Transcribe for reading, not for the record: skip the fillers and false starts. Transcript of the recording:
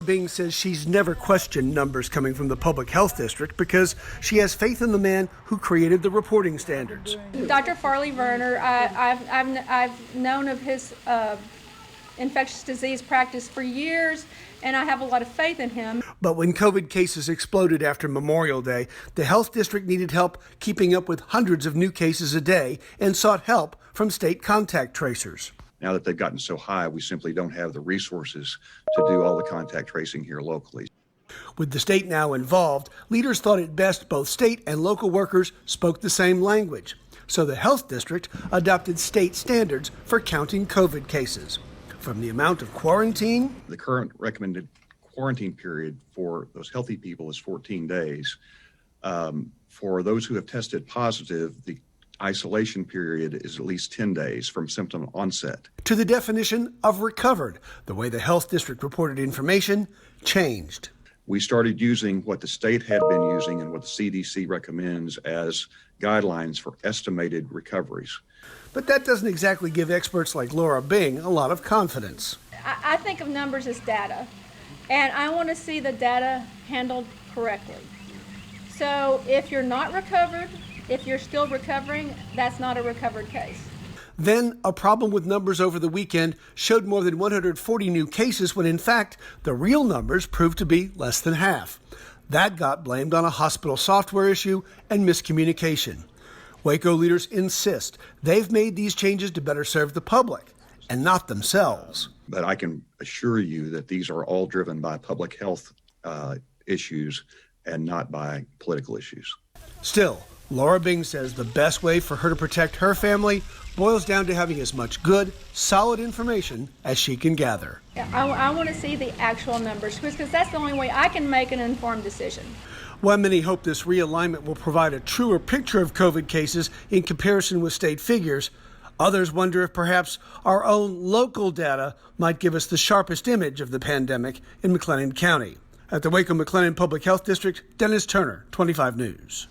Bing says she's never questioned numbers coming from the public health district because she has faith in the man who created the reporting standards. Dr. Farley Werner, I've known of his infectious disease practice for years, and I have a lot of faith in him. But when COVID cases exploded after Memorial Day, the health district needed help keeping up with hundreds of new cases a day and sought help from state contact tracers. Now that they've gotten so high, we simply don't have the resources to do all the contact tracing here locally. With the state now involved, leaders thought it best both state and local workers spoke the same language. So the health district adopted state standards for counting COVID cases. From the amount of quarantine. The current recommended quarantine period for those healthy people is 14 days. For those who have tested positive, the isolation period is at least 10 days from symptom onset. To the definition of recovered, the way the health district reported information changed. We started using what the state had been using and what the CDC recommends as guidelines for estimated recoveries. But that doesn't exactly give experts like Laura Bing a lot of confidence. I think of numbers as data, and I want to see the data handled correctly. So if you're not recovered, if you're still recovering, that's not a recovered case. Then a problem with numbers over the weekend showed more than 140 new cases when in fact the real numbers proved to be less than half. That got blamed on a hospital software issue and miscommunication. Waco leaders insist they've made these changes to better serve the public and not themselves. But I can assure you that these are all driven by public health issues and not by political issues. Still, Laura Bing says the best way for her to protect her family boils down to having as much good, solid information as she can gather. I want to see the actual numbers because that's the only way I can make an informed decision. While many hope this realignment will provide a truer picture of COVID cases in comparison with state figures, others wonder if perhaps our own local data might give us the sharpest image of the pandemic in McLennan County. At the Waco-McLennan Public Health District, Dennis Turner, 25 News.